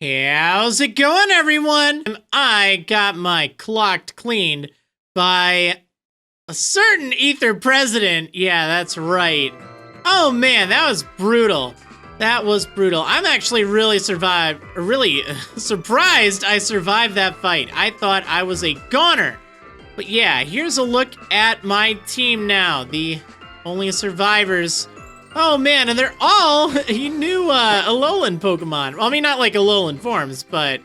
How's it going, everyone? I got my clocked cleaned by a certain ether president. Yeah, that's right. Oh man, that was brutal. That was brutal. I'm actually really surprised I survived that fight. I thought I was a goner. But yeah, here's a look at my team now. The only survivors. Oh man, and they're all new Alolan Pokemon. Well, I mean, not like Alolan forms, but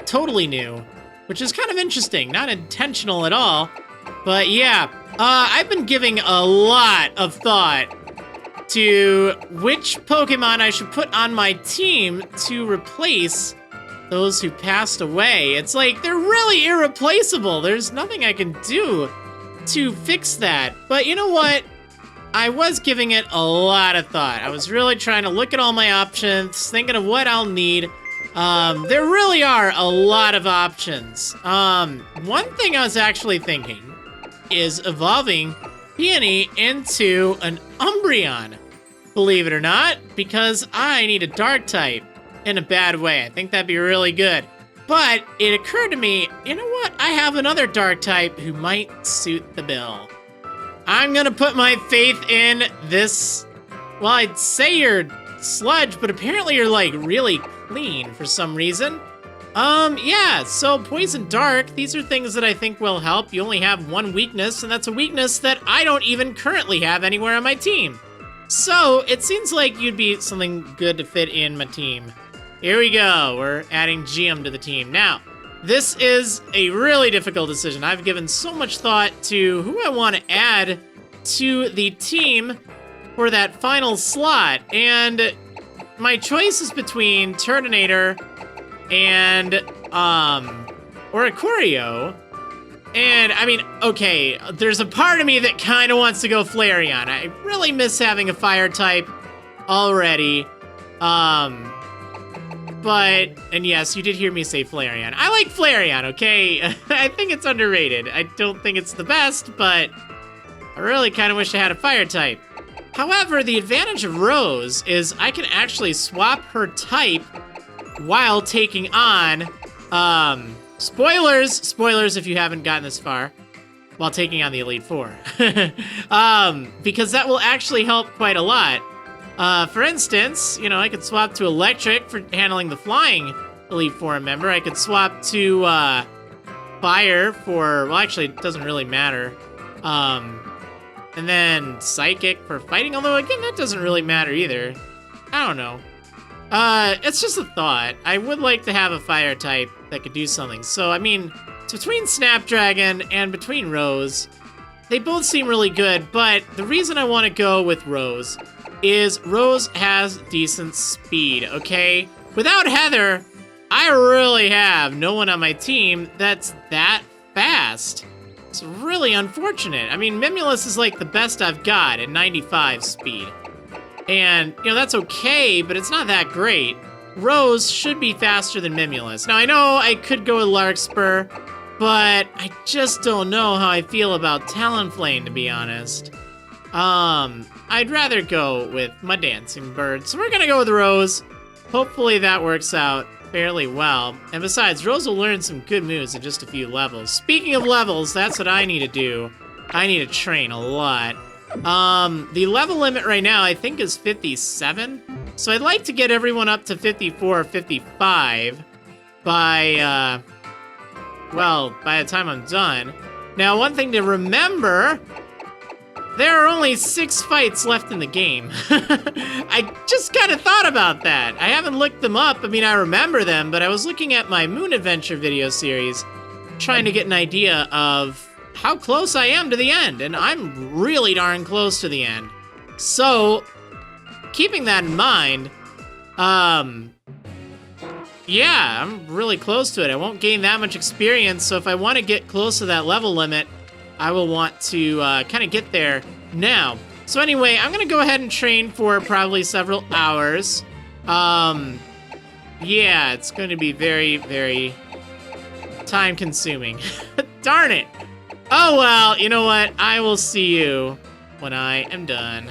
totally new. Which is kind of interesting. Not intentional at all. But yeah, I've been giving a lot of thought to which Pokemon I should put on my team to replace those who passed away. It's like, they're really irreplaceable. There's nothing I can do to fix that. But you know what? I was giving it a lot of thought. I was really trying to look at all my options, thinking of what I'll need. There really are a lot of options. One thing I was actually thinking is evolving Peony into an Umbreon. Believe it or not, because I need a dark type in a bad way. I think that'd be really good. But it occurred to me, you know what? I have another dark type who might suit the bill. I'm gonna put my faith in this. Well, I'd say you're sludge, but apparently you're like really clean for some reason. Yeah, so poison dark, these are things that I think will help. You only have one weakness, and that's a weakness that I don't even currently have anywhere on my team. So it seems like you'd be something good to fit in my team. Here we go, we're adding GM to the team. Now, this is a really difficult decision. I've given so much thought to who I want to add to the team for that final slot. And my choice is between Turtonator and, Oricorio. And, I mean, okay, there's a part of me that kind of wants to go Flareon. I really miss having a fire type already. But, and yes, you did hear me say Flareon. I like Flareon, okay? I think it's underrated. I don't think it's the best, but I really kind of wish I had a fire type. However, the advantage of Rose is I can actually swap her type while taking on, spoilers if you haven't gotten this far, while taking on the Elite Four. Because that will actually help quite a lot. For instance, you know, I could swap to Electric for handling the flying Elite Four member. I could swap to Fire for, well, actually, it doesn't really matter. And then Psychic for fighting, although, again, that doesn't really matter either. I don't know. It's just a thought. I would like to have a fire type that could do something. So, I mean, it's between Snapdragon and between Rose. They both seem really good, but the reason I want to go with Rose is Rose has decent speed, okay? Without Heather, I really have no one on my team that's that fast. It's really unfortunate. I mean, Mimulus is like the best I've got at 95 speed. And, you know, that's okay, but it's not that great. Rose should be faster than Mimulus. Now, I know I could go with Larkspur, but I just don't know how I feel about Talonflame, to be honest. I'd rather go with my Dancing Bird. So we're gonna go with Rose. Hopefully that works out fairly well. And besides, Rose will learn some good moves in just a few levels. Speaking of levels, that's what I need to do. I need to train a lot. The level limit right now, I think, is 57. So I'd like to get everyone up to 54 or 55 by, well, by the time I'm done. Now, one thing to remember, there are only 6 fights left in the game. I just kind of thought about that. I haven't looked them up. I mean, I remember them, but I was looking at my Moon Adventure video series, trying to get an idea of how close I am to the end, and I'm really darn close to the end. So, keeping that in mind, yeah, I'm really close to it. I won't gain that much experience, so if I want to get close to that level limit, I will want to kind of get there now. So anyway, I'm gonna go ahead and train for probably several hours. Yeah, it's going to be very, very time consuming. Darn it. Oh well, you know what? I will see you when I am done.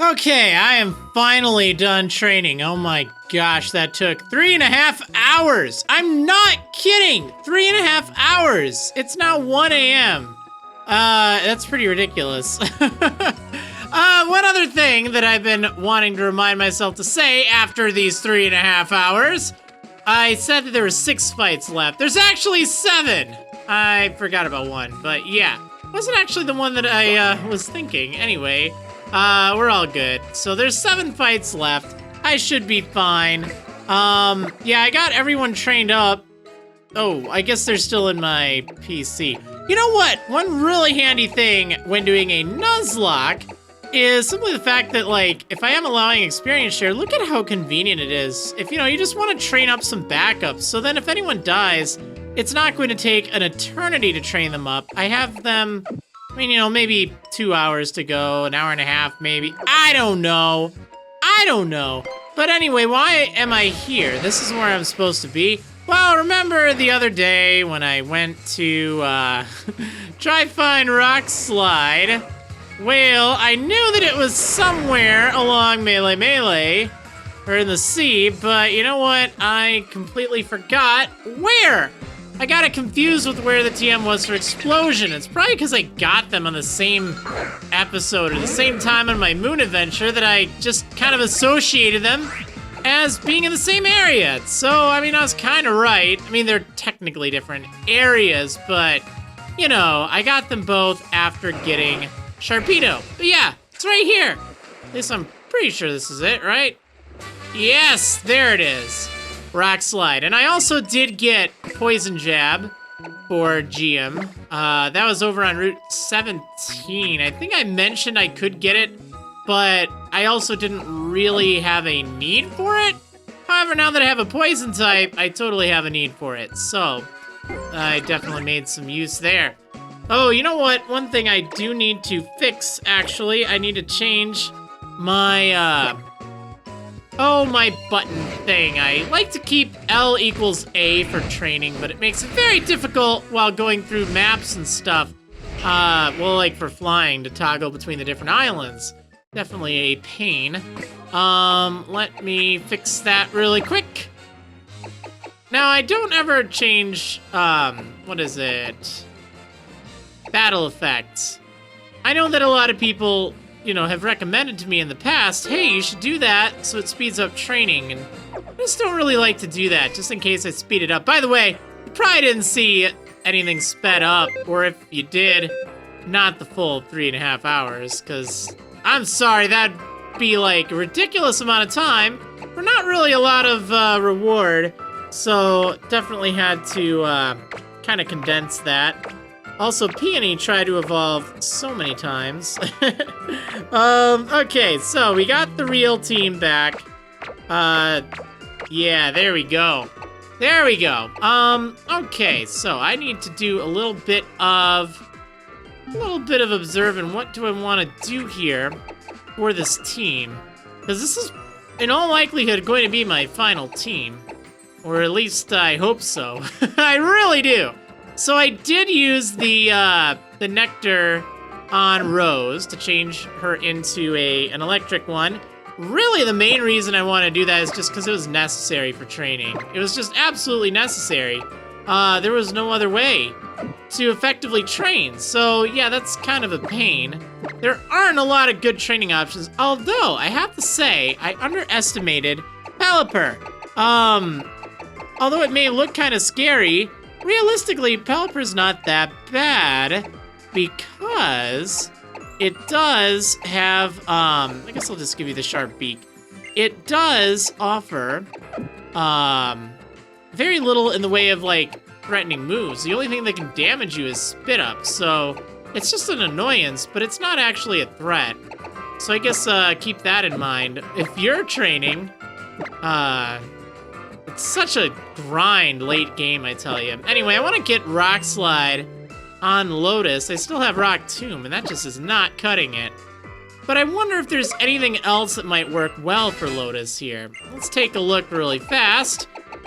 Okay, I am finally done training. Oh my gosh, that took 3.5 hours. I'm not kidding. 3.5 hours. It's now 1 a.m. That's pretty ridiculous. One other thing that I've been wanting to remind myself to say after these 3.5 hours, I said that there were 6 fights left. There's actually 7. I forgot about one, but yeah. Wasn't actually the one that I was thinking. Anyway, we're all good. So there's 7 fights left. I should be fine. Yeah, I got everyone trained up. Oh, I guess they're still in my PC. You know what? One really handy thing when doing a Nuzlocke is simply the fact that, like, if I am allowing experience share, look at how convenient it is. If, you know, you just want to train up some backups, so then if anyone dies, it's not going to take an eternity to train them up. I have them, I mean, you know, maybe 2 hours to go, an hour and a half, maybe. I don't know. But anyway, why am I here? This is where I'm supposed to be. Well, remember the other day when I went to try find Rock Slide? Well, I knew that it was somewhere along Melee, or in the sea, but you know what? I completely forgot where. I got it confused with where the TM was for Explosion. It's probably because I got them on the same episode or the same time on my moon adventure that I just kind of associated them as being in the same area. So, I mean, I was kind of right. I mean, they're technically different areas, but, you know, I got them both after getting Sharpedo. But yeah, it's right here. At least I'm pretty sure this is it, right? Yes, there it is. Rock Slide. And I also did get Poison Jab for GM. That was over on Route 17. I think I mentioned I could get it, but I also didn't really have a need for it. However, now that I have a poison type, I totally have a need for it. So, I definitely made some use there. Oh, you know what? One thing I do need to fix, actually. I need to change my, my button thing. I like to keep L equals A for training, but it makes it very difficult while going through maps and stuff. Well, like for flying to toggle between the different islands. Definitely a pain. Let me fix that really quick. Now, I don't ever change, what is it? Battle effects. I know that a lot of people, you know, have recommended to me in the past, hey, you should do that so it speeds up training, and I just don't really like to do that, just in case I speed it up. By the way, you probably didn't see anything sped up, or if you did, not the full 3.5 hours, because I'm sorry, that'd be like a ridiculous amount of time for not really a lot of reward, so definitely had to kind of condense that. Also, Peony tried to evolve so many times. Okay, so we got the real team back. Yeah, there we go. There we go. Okay, so I need to do a little bit of observing. What do I want to do here for this team? Because this is, in all likelihood, going to be my final team. Or at least I hope so. I really do. So I did use the nectar on Rose to change her into an electric one. Really, the main reason I want to do that is just because it was necessary for training. It was just absolutely necessary. There was no other way to effectively train. So yeah, that's kind of a pain. There aren't a lot of good training options, although I have to say, I underestimated Pelipper. Although it may look kind of scary, realistically, Pelipper's not that bad because it does have, I guess I'll just give you the sharp beak. It does offer, very little in the way of, like, threatening moves. The only thing that can damage you is Spit Up, so it's just an annoyance, but it's not actually a threat. So I guess, keep that in mind. If you're training, it's such a grind late game, I tell you. Anyway, I want to get Rock Slide on Lotus. I still have Rock Tomb, and that just is not cutting it. But I wonder if there's anything else that might work well for Lotus here. Let's take a look really fast,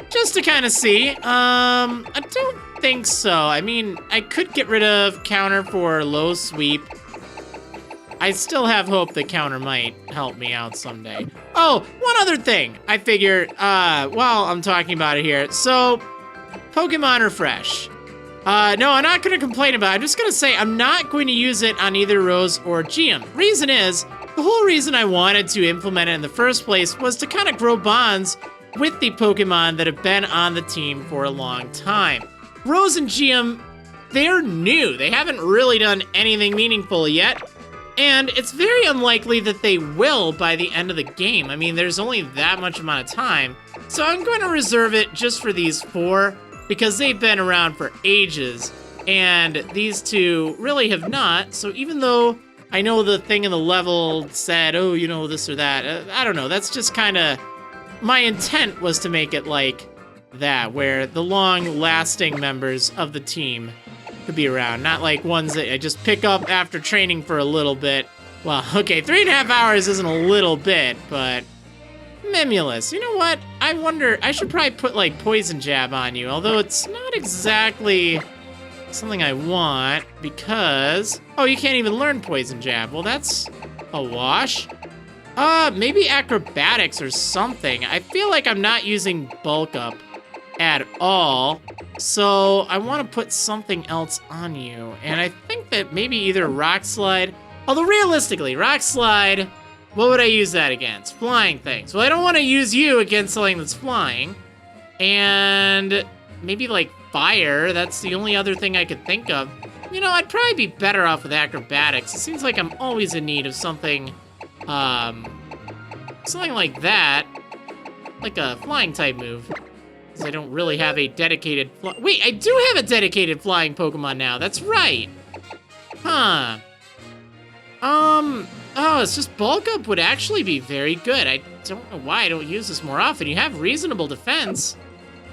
just to kind of see. I don't think so. I mean, I could get rid of counter for low sweep. I still have hope that Counter might help me out someday. Oh, one other thing. I figured, while I'm talking about it here. So, Pokemon Refresh. No, I'm not going to complain about it. I'm just going to say I'm not going to use it on either Rose or Geum. Reason is, the whole reason I wanted to implement it in the first place was to kind of grow bonds with the Pokemon that have been on the team for a long time. Rose and Geum, they're new. They haven't really done anything meaningful yet. And it's very unlikely that they will by the end of the game. I mean, there's only that much amount of time. So I'm going to reserve it just for these 4 because they've been around for ages. And these 2 really have not. So even though I know the thing in the level said, oh, you know, this or that, I don't know. That's just kind of, my intent was to make it like that, where the long-lasting members of the team could be around, not like ones that I just pick up after training for a little bit. Well, okay, 3.5 hours isn't a little bit, but Mimulus, you know what? I wonder, I should probably put like Poison Jab on you, although it's not exactly something I want because, oh, you can't even learn Poison Jab. Well, that's a wash. Maybe Acrobatics or something. I feel like I'm not using Bulk Up at all. So I want to put something else on you. And I think that maybe either Rock Slide, although realistically, Rock Slide, what would I use that against? Flying things. Well, I don't want to use you against something that's flying. And maybe like Fire, that's the only other thing I could think of. You know, I'd probably be better off with Acrobatics. It seems like I'm always in need of something, something like that. Like a flying type move. I don't really have a dedicated wait, I do have a dedicated flying Pokemon now. That's right. Huh. Oh, it's just Bulk Up would actually be very good. I don't know why I don't use this more often. You have reasonable defense.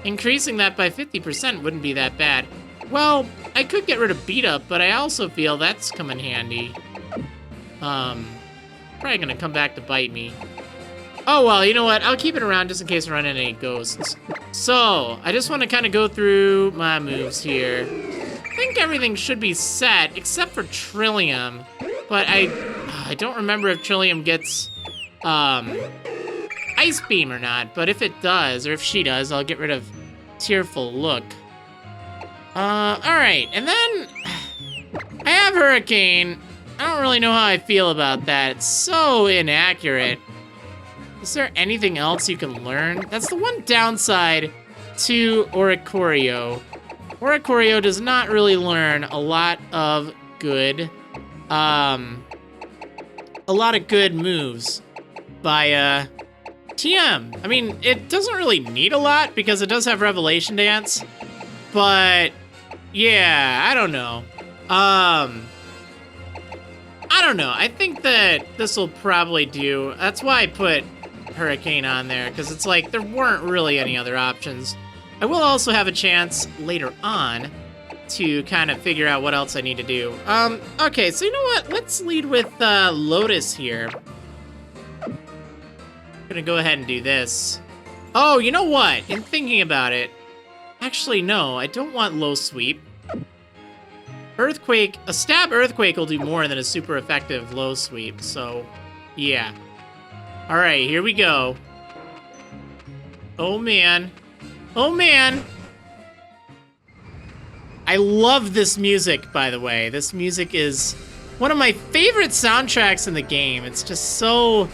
Increasing that by 50% wouldn't be that bad. Well, I could get rid of Beat Up, but I also feel that's come in handy. Probably gonna come back to bite me. Oh, well, you know what? I'll keep it around just in case I run into any ghosts. So, I just want to kind of go through my moves here. I think everything should be set, except for Trillium. But I don't remember if Trillium gets, Ice Beam or not. But if it does, or if she does, I'll get rid of Tearful Look. Alright. And then, I have Hurricane. I don't really know how I feel about that. It's so inaccurate. Is there anything else you can learn? That's the one downside to Oricorio. Oricorio does not really learn a lot of good, moves by, TM. I mean, it doesn't really need a lot because it does have Revelation Dance, but yeah, I don't know. I don't know. I think that this will probably do. That's why I put Hurricane on there, because it's like there weren't really any other options. I will also have a chance later on to kind of figure out what else I need to do. Okay, so you know what? Let's lead with Lotus here. I'm gonna go ahead and do this. Oh, you know what? In thinking about it, actually, no, I don't want Low Sweep. Earthquake, a Stab Earthquake will do more than a super effective Low Sweep, so yeah. All right, here we go. Oh, man. Oh, man. I love this music, by the way. This music is one of my favorite soundtracks in the game. It's just so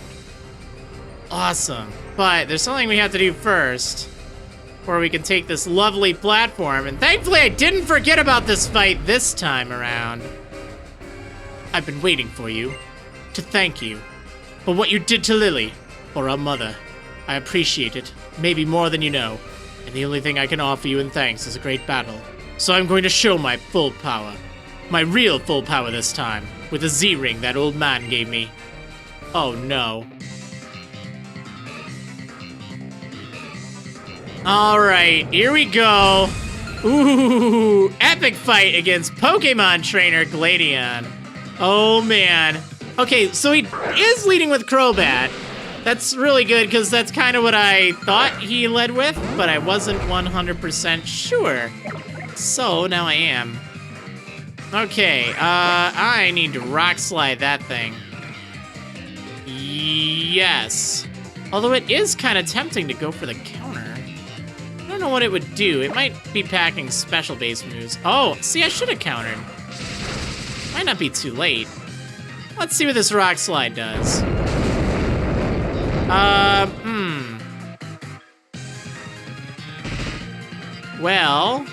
awesome. But there's something we have to do first before we can take this lovely platform. And thankfully, I didn't forget about this fight this time around. I've been waiting for you to thank you for what you did to Lily, or our mother. I appreciate it, maybe more than you know, and the only thing I can offer you in thanks is a great battle. So I'm going to show my full power. My real full power this time, with the Z-ring that old man gave me. Oh no. Alright, here we go. Ooh, epic fight against Pokemon trainer Gladion. Oh man. Okay, so he is leading with Crobat. That's really good, because that's kind of what I thought he led with, but I wasn't 100% sure. So now I am. Okay, I need to rock slide that thing. Yes. Although it is kind of tempting to go for the counter. I don't know what it would do. It might be packing special base moves. Oh, see, I should have countered. Might not be too late. Let's see what this rock slide does. Well,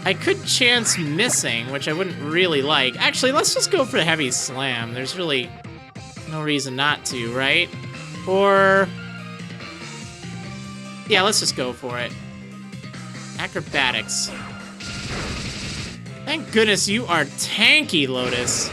I could chance missing, which I wouldn't really like. Actually, let's just go for a heavy slam. There's really no reason not to, right? Or, yeah, let's just go for it. Acrobatics. Thank goodness you are tanky, Lotus.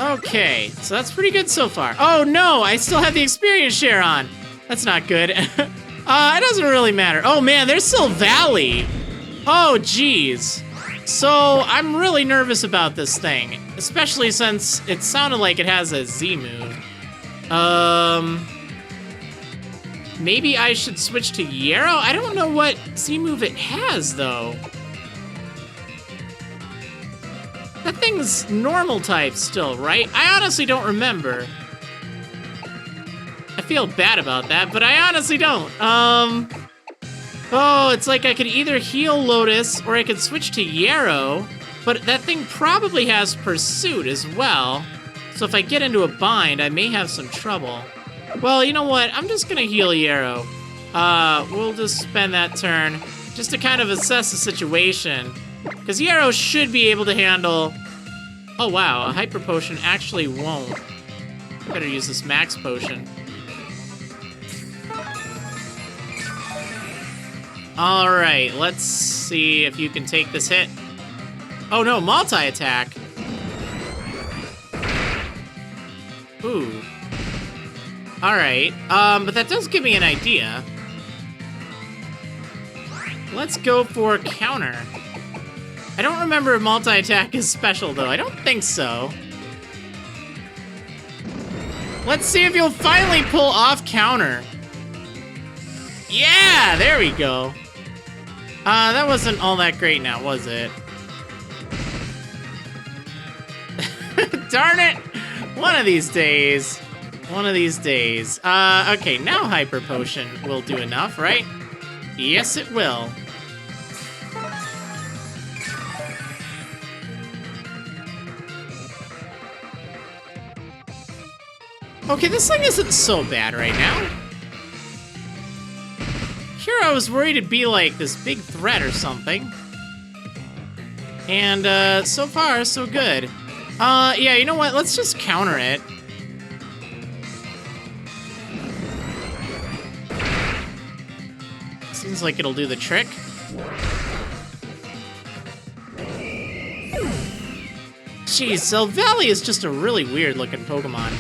Okay, so that's pretty good so far. Oh no, I still have the experience share on. That's not good. It doesn't really matter. Oh man, there's still Valley. Oh geez. So I'm really nervous about this thing, especially since it sounded like it has a Z move. Maybe I should switch to Yarrow? I don't know what Z move it has though. That thing's normal type still, right? I honestly don't remember. I feel bad about that, but I honestly don't. Oh, it's like I could either heal Lotus or I could switch to Yarrow, but that thing probably has Pursuit as well. So if I get into a bind, I may have some trouble. Well, you know what? I'm just gonna heal Yarrow. We'll just spend that turn just to kind of assess the situation. Because Yarrow should be able to handle... Oh wow, a Hyper Potion actually won't. Better use this Max Potion. Alright, let's see if you can take this hit. Oh no, multi-attack. Ooh. Alright, but that does give me an idea. Let's go for counter. I don't remember if multi-attack is special, though. I don't think so. Let's see if you'll finally pull off counter. Yeah, there we go. That wasn't all that great now, was it? Darn it! One of these days. One of these days. Okay, now Hyper Potion will do enough, right? Yes, it will. Okay, this thing isn't so bad right now. Here I was worried it'd be like this big threat or something. And so far, so good. Yeah, you know what? Let's just counter it. Seems like it'll do the trick. Jeez, so Valley is just a really weird looking Pokemon.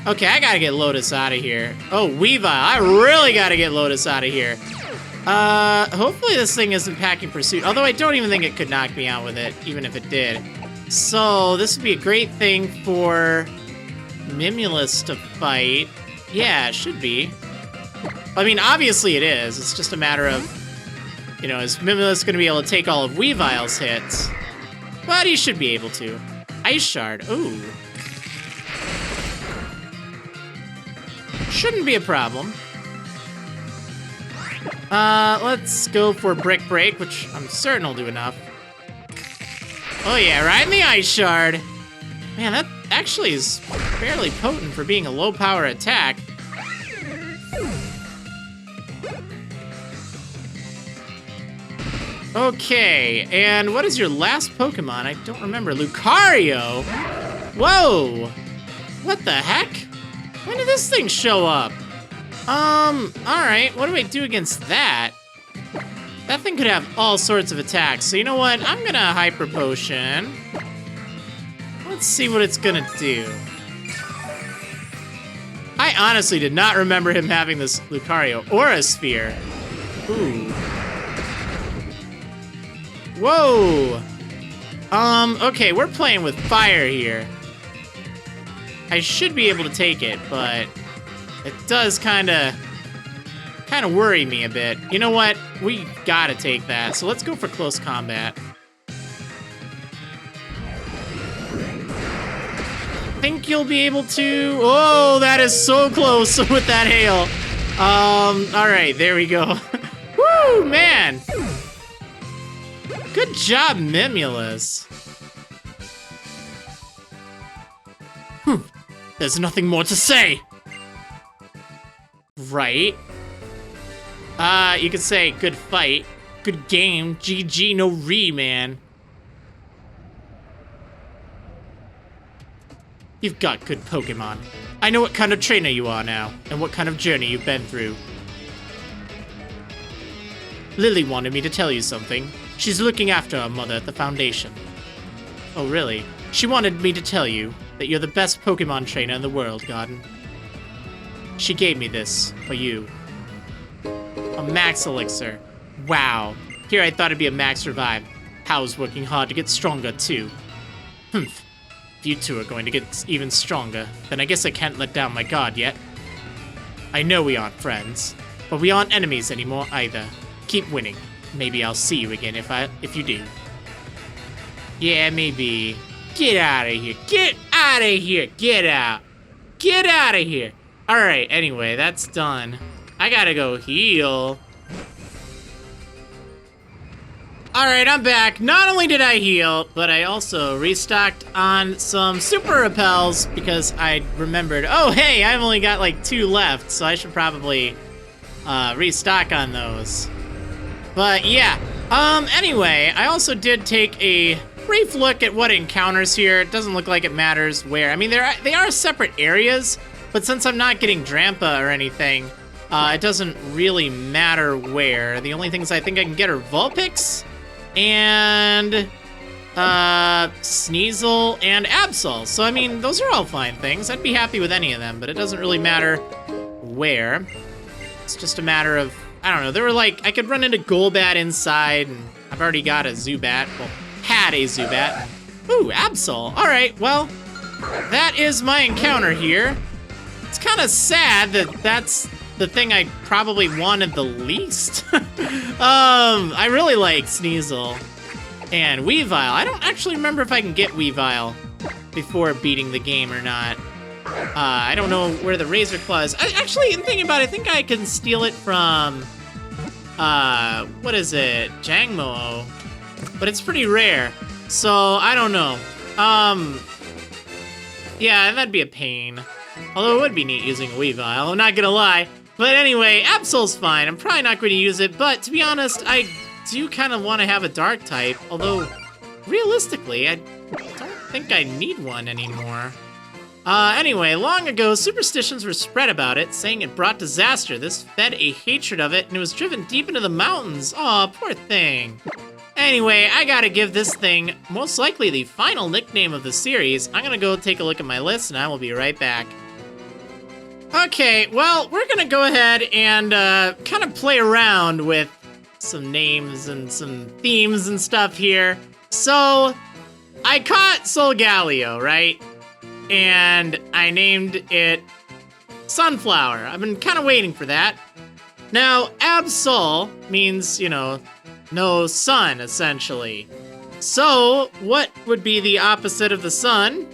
Okay, I gotta get Lotus out of here. Oh, Weavile, I really gotta get Lotus out of here. Hopefully this thing isn't packing Pursuit, although I don't even think it could knock me out with it, even if it did. So, this would be a great thing for Mimulus to fight. Yeah, it should be. I mean, obviously it is. It's just a matter of, you know, is Mimulus gonna be able to take all of Weavile's hits? But he should be able to. Ice Shard, ooh. Shouldn't be a problem. Let's go for Brick Break, which I'm certain will do enough. Oh yeah, right in the Ice Shard. Man, that actually is fairly potent for being a low power attack. Okay, and what is your last Pokemon? I don't remember. Lucario? Whoa! What the heck? When did this thing show up? Alright, what do I do against that? That thing could have all sorts of attacks, so you know what? I'm gonna Hyper Potion. Let's see what it's gonna do. I honestly did not remember him having this Lucario. Aura Sphere. Ooh. Whoa! Okay, we're playing with fire here. I should be able to take it, but it does kind of worry me a bit. You know what? We gotta take that, so let's go for close combat. Think you'll be able to... Oh, that is so close with that hail. All right, there we go. Woo, man. Good job, Mimulus. There's nothing more to say. Right. You could say good fight, good game, GG, no re, man. You've got good Pokemon. I know what kind of trainer you are now, and what kind of journey you've been through. Lily wanted me to tell you something. She's looking after her mother at the Foundation. Oh, really? She wanted me to tell you that you're the best Pokemon trainer in the world, Garden. She gave me this for you. A Max Elixir. Wow. Here I thought it'd be a Max Revive. How's working hard to get stronger, too. Humph. If you two are going to get even stronger, then I guess I can't let down my guard yet. I know we aren't friends, but we aren't enemies anymore either. Keep winning. Maybe I'll see you again if you do. Yeah, maybe. Get out of here. Get out of here. Get out. Get out of here. All right, anyway, that's done. I gotta go heal. All right, I'm back. Not only did I heal, but I also restocked on some super repels because I remembered, oh, hey, I've only got like 2 left, so I should probably restock on those. But yeah, anyway, I also did take a brief look at what encounters here. It doesn't look like it matters where. I mean, they are separate areas, but since I'm not getting Drampa or anything, it doesn't really matter where. The only things I think I can get are Vulpix and Sneasel and Absol. So, I mean, those are all fine things. I'd be happy with any of them, but it doesn't really matter where. It's just a matter of, I don't know, there were like, I could run into Golbat inside, and I've already got a Zubat. Well, had a Zubat. Ooh, Absol. All right, well, that is my encounter here. It's kind of sad that that's the thing I probably wanted the least. I really like Sneasel and Weavile. I don't actually remember if I can get Weavile before beating the game or not. I don't know where the Razor Claw is. Actually, in thinking about it, I think I can steal it from, what is it? Jangmo. But it's pretty rare, so I don't know. Yeah, that'd be a pain. Although it would be neat using a Weavile, I'm not gonna lie. But anyway, Absol's fine. I'm probably not going to use it, but to be honest, I do kind of want to have a dark type. Although, realistically, I don't think I need one anymore. Anyway, long ago, superstitions were spread about it, saying it brought disaster. This fed a hatred of it, and it was driven deep into the mountains. Aw, poor thing. Anyway, I gotta give this thing most likely the final nickname of the series. I'm gonna go take a look at my list, and I will be right back. Okay, well, we're gonna go ahead and kind of play around with some names and some themes and stuff here. So, I caught Solgaleo, right? And I named it Sunflower. I've been kind of waiting for that. Now, Absol means, you know, no sun, essentially. So, what would be the opposite of the sun?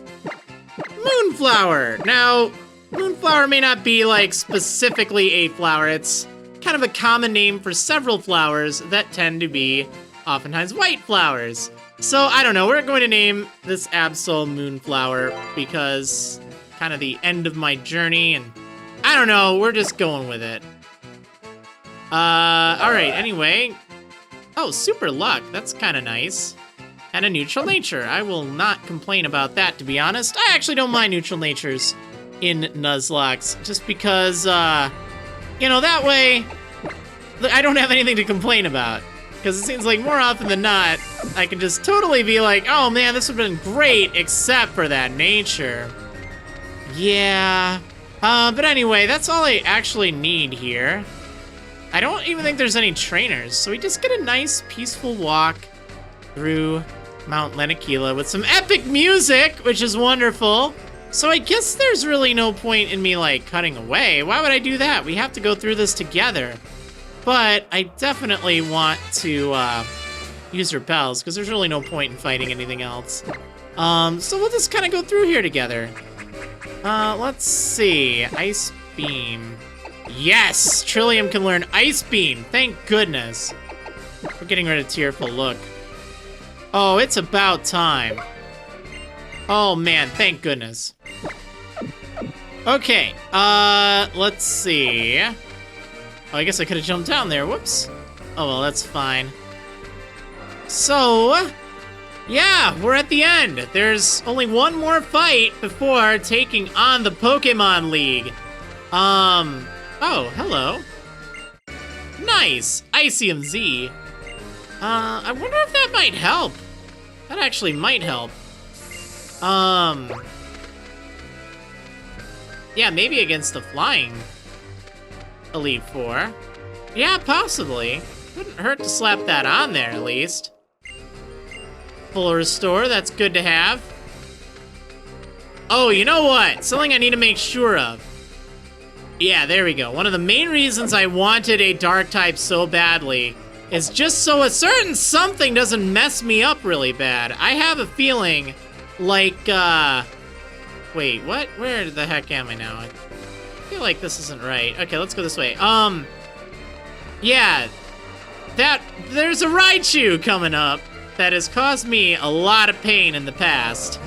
Moonflower. Now, Moonflower may not be, like, specifically a flower. It's kind of a common name for several flowers that tend to be oftentimes white flowers. So, I don't know. We're going to name this Absol Moonflower because kind of the end of my journey, and I don't know. We're just going with it. Alright, anyway. Oh, super luck. That's kind of nice. And a neutral nature. I will not complain about that, to be honest. I actually don't mind neutral natures in Nuzlocke, just because, you know, that way I don't have anything to complain about. Because it seems like more often than not, I can just totally be like, oh man, this would have been great, except for that nature. Yeah. But anyway, that's all I actually need here. I don't even think there's any trainers, so we just get a nice, peaceful walk through Mount Lanakila with some epic music, which is wonderful. So I guess there's really no point in me, like, cutting away. Why would I do that? We have to go through this together. But I definitely want to use repels, because there's really no point in fighting anything else. So we'll just kind of go through here together. Let's see. Ice Beam. Yes! Trillium can learn Ice Beam. Thank goodness. We're getting rid of Tearful Look. Oh, it's about time. Oh, man. Thank goodness. Okay. Let's see. Oh, I guess I could have jumped down there. Whoops. Oh, well, that's fine. So, yeah, we're at the end. There's only one more fight before taking on the Pokemon League. Oh, hello. Nice. Icium Z. I wonder if that might help. That actually might help. Yeah, maybe against the flying Elite Four. Yeah, possibly. Wouldn't hurt to slap that on there, at least. Full restore, that's good to have. Oh, you know what? Something I need to make sure of. Yeah, there we go. One of the main reasons I wanted a dark type so badly is just so a certain something doesn't mess me up really bad. I have a feeling like, wait, what? Where the heck am I now? I feel like this isn't right. Okay, let's go this way. Yeah, there's a Raichu coming up that has caused me a lot of pain in the past.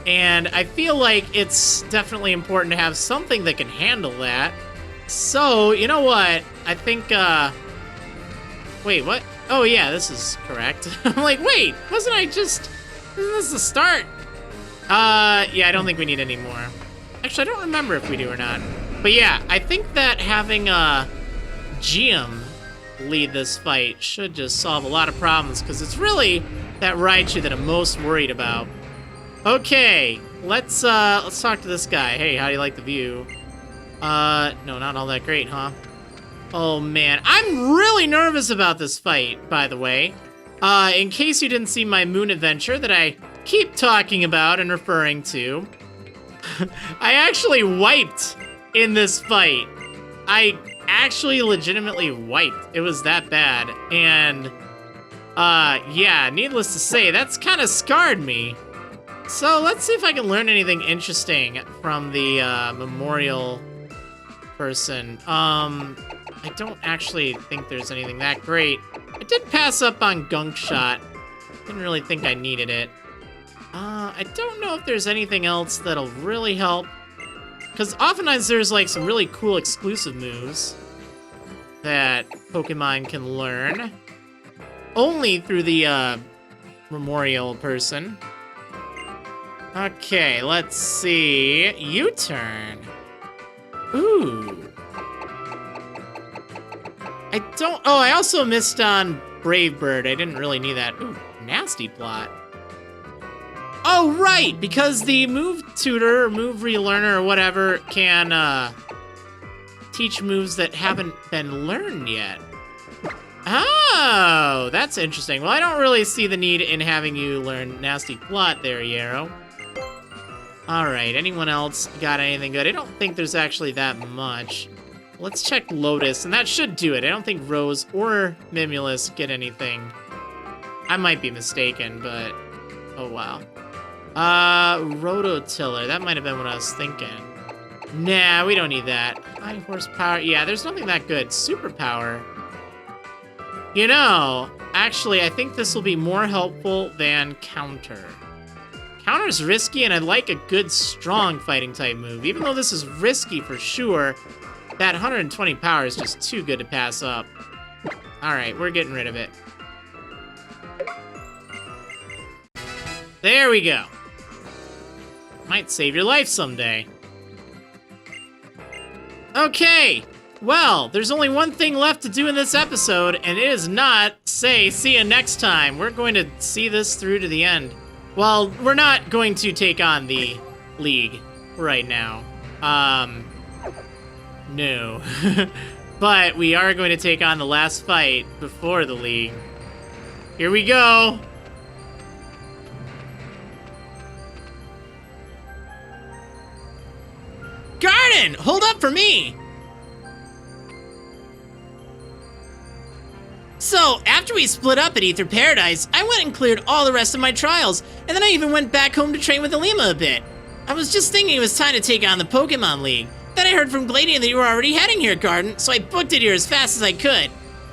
And I feel like it's definitely important to have something that can handle that. So, you know what? I think, wait, what? Oh, yeah, this is correct. I'm like, wait, isn't this the start? Yeah, I don't think we need any more. Actually, I don't remember if we do or not. But yeah, I think that having, Geum lead this fight should just solve a lot of problems, because it's really that Raichu that I'm most worried about. Okay, let's talk to this guy. Hey, how do you like the view? No, not all that great, huh? Oh, man. I'm really nervous about this fight, by the way. In case you didn't see my moon adventure that I keep talking about and referring to, I actually wiped in this fight. I actually legitimately wiped. It was that bad. And, yeah, needless to say, that's kind of scarred me. So let's see if I can learn anything interesting from the memorial person. I don't actually think there's anything that great. I did pass up on Gunk Shot. Didn't really think I needed it. I don't know if there's anything else that'll really help. Because oftentimes there's like some really cool exclusive moves that Pokemon can learn. Only through the memorial person. Okay, let's see. U-turn. Ooh. I also missed on Brave Bird. I didn't really need that. Ooh, nasty plot. Oh, right, because the move tutor, or move relearner, or whatever can teach moves that haven't been learned yet. Oh, that's interesting. Well, I don't really see the need in having you learn nasty plot there, Yarrow. Alright, anyone else got anything good? I don't think there's actually that much. Let's check Lotus, and that should do it. I don't think Rose or Mimulus get anything. I might be mistaken, but oh wow. Rototiller, that might have been what I was thinking. Nah, we don't need that. High horsepower, yeah, there's nothing that good. Superpower. You know, actually, I think this will be more helpful than Counter. Counter's risky, and I like a good, strong fighting type move. Even though this is risky for sure, that 120 power is just too good to pass up. Alright, we're getting rid of it. There we go. Might save your life someday. Okay, well, there's only one thing left to do in this episode, and it is not say, see you next time. We're going to see this through to the end. Well, we're not going to take on the League right now. No. But we are going to take on the last fight before the League. Here we go. Garden, hold up for me. So, after we split up at Ether Paradise, I went and cleared all the rest of my trials, and then I even went back home to train with Alima a bit. I was just thinking it was time to take on the Pokemon League. Then I heard from Gladian that you were already heading here, Garden, so I booked it here as fast as I could.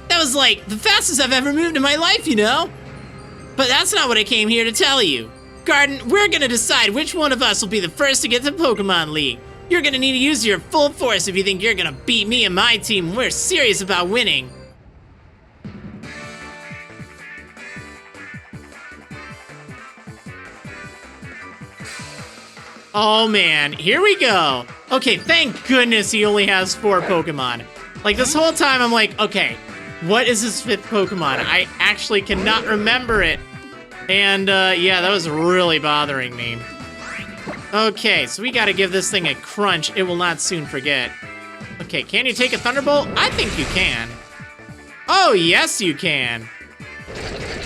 That was like the fastest I've ever moved in my life, you know? But that's not what I came here to tell you. Garden, we're gonna decide which one of us will be the first to get to Pokemon League. You're gonna need to use your full force if you think you're gonna beat me and my team. We're serious about winning. Oh man, here we go. Okay, thank goodness he only has 4 Pokemon. Like this whole time I'm like, okay, what is his 5th Pokemon? I actually cannot remember it. And yeah, that was really bothering me. Okay, so we gotta give this thing a crunch. It will not soon forget. Okay, can you take a Thunderbolt? I think you can. Oh, yes you can.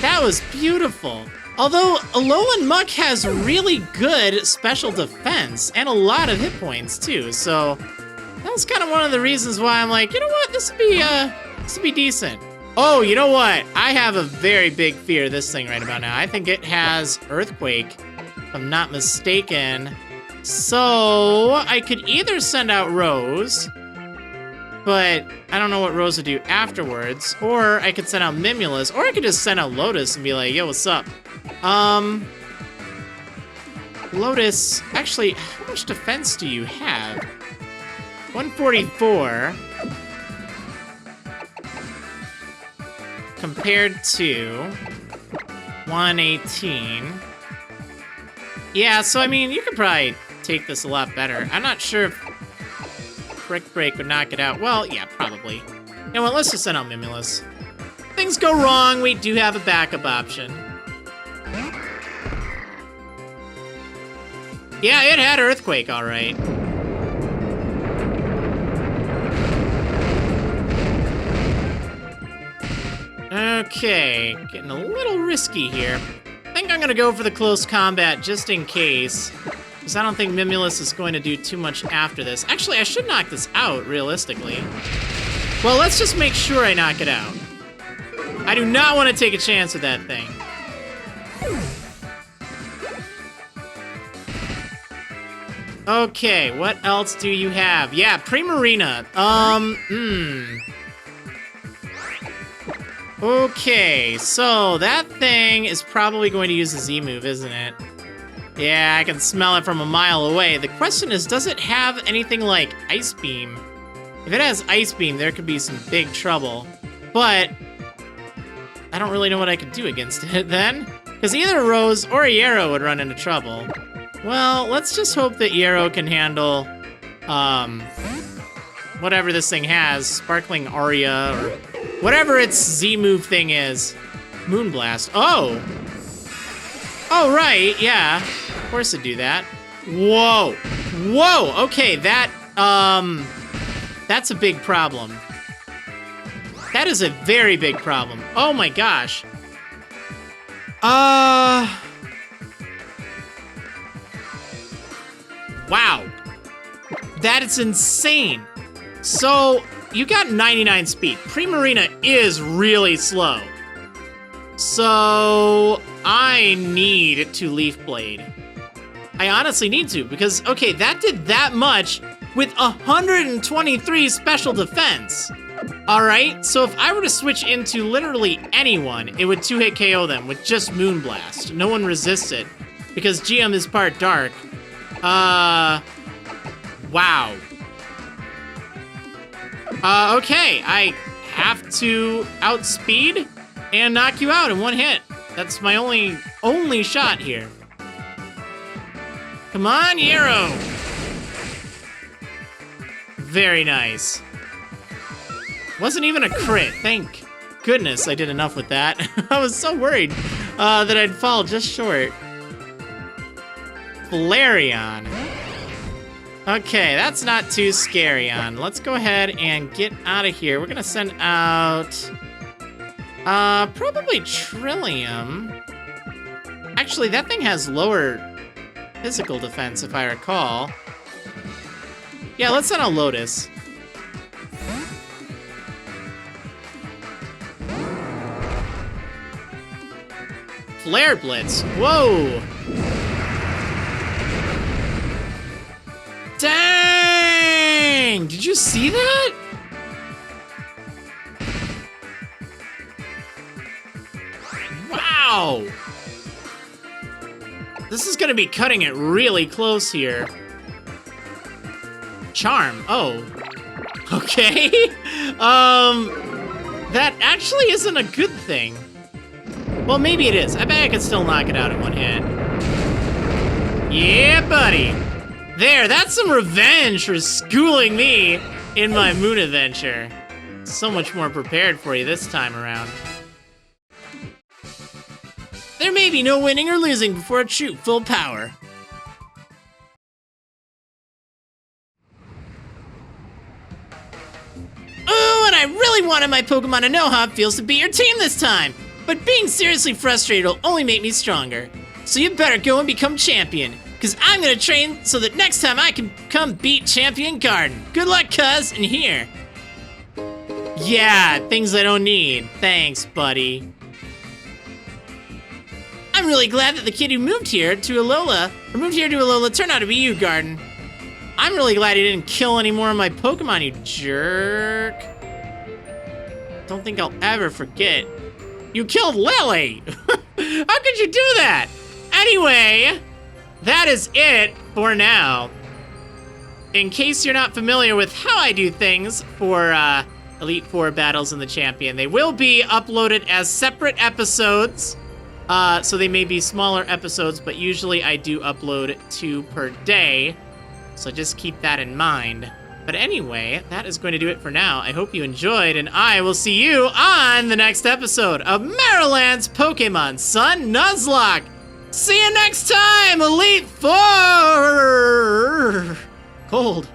That was beautiful. Although Alolan Muck has really good special defense and a lot of hit points too, so that was kind of one of the reasons why I'm like, you know what, this would be decent. Oh, you know what? I have a very big fear of this thing right about now. I think it has Earthquake, if I'm not mistaken. So I could either send out Rose, but I don't know what Rose would do afterwards, or I could send out Mimulus, or I could just send out Lotus and be like, yo, what's up? Lotus, actually, how much defense do you have? 144 compared to 118. Yeah, so I mean, you could probably take this a lot better. I'm not sure if Brick Break would knock it out. Well, yeah, probably. You know what, let's just send out Mimulus. If things go wrong, we do have a backup option. Yeah, it had Earthquake, all right. Okay, getting a little risky here. I think I'm gonna go for the close combat just in case, because I don't think Mimulus is going to do too much after this. Actually, I should knock this out, realistically. Well, let's just make sure I knock it out. I do not want to take a chance with that thing. Okay, what else do you have? Yeah, Primarina. Okay, so that thing is probably going to use a Z-move, isn't it? Yeah, I can smell it from a mile away. The question is, does it have anything like Ice Beam? If it has Ice Beam, there could be some big trouble. But I don't really know what I could do against it then. Because either Rose or Yarrow would run into trouble. Well, let's just hope that Yarrow can handle, whatever this thing has. Sparkling Aria, or whatever its Z-move thing is. Moonblast. Oh! Oh, right, yeah. Of course it'd do that. Whoa! Whoa! Okay, that's a big problem. That is a very big problem. Oh my gosh. Wow. That is insane. So, you got 99 speed. Primarina is really slow. So, I need to Leaf Blade. I honestly need to, because, okay, that did that much with 123 special defense. Alright, so if I were to switch into literally anyone, it would 2-hit KO them with just Moonblast. No one resists it, because GM is part dark. Wow. Okay, I have to outspeed and knock you out in one hit. That's my only shot here. Come on, Yarrow. Very nice. Wasn't even a crit. Thank goodness I did enough with that. I was so worried that I'd fall just short. Flareon. Okay, that's not too scary on. Let's go ahead and get out of here. We're gonna send out probably Trillium. Actually, that thing has lower physical defense, if I recall. Yeah, let's send a Lotus. Flare Blitz. Whoa. Dang! Did you see that? Wow! This is gonna be cutting it really close here. Charm. Oh. Okay. That actually isn't a good thing. Well, maybe it is. I bet I could still knock it out in one hit. Yeah, buddy. There, that's some revenge for schooling me in my moon adventure. So much more prepared for you this time around. There may be no winning or losing before a true full power. Oh, and I really wanted my Pokemon to know how it feels to beat your team this time. But being seriously frustrated will only make me stronger. So you better go and become champion, because I'm going to train so that next time I can come beat Champion Garden. Good luck, cuz, and here. Yeah, things I don't need. Thanks, buddy. I'm really glad that the kid who moved here to Alola turned out to be you, Garden. I'm really glad he didn't kill any more of my Pokemon, you jerk. Don't think I'll ever forget. You killed Lily! How could you do that? Anyway, that is it for now. In case you're not familiar with how I do things for Elite Four battles in the Champion, they will be uploaded as separate episodes. So they may be smaller episodes, but usually I do upload 2 per day. So just keep that in mind. But anyway, that is going to do it for now. I hope you enjoyed, and I will see you on the next episode of Marriland's Pokemon Sun Nuzlocke. See you next time, Elite Four! Cold.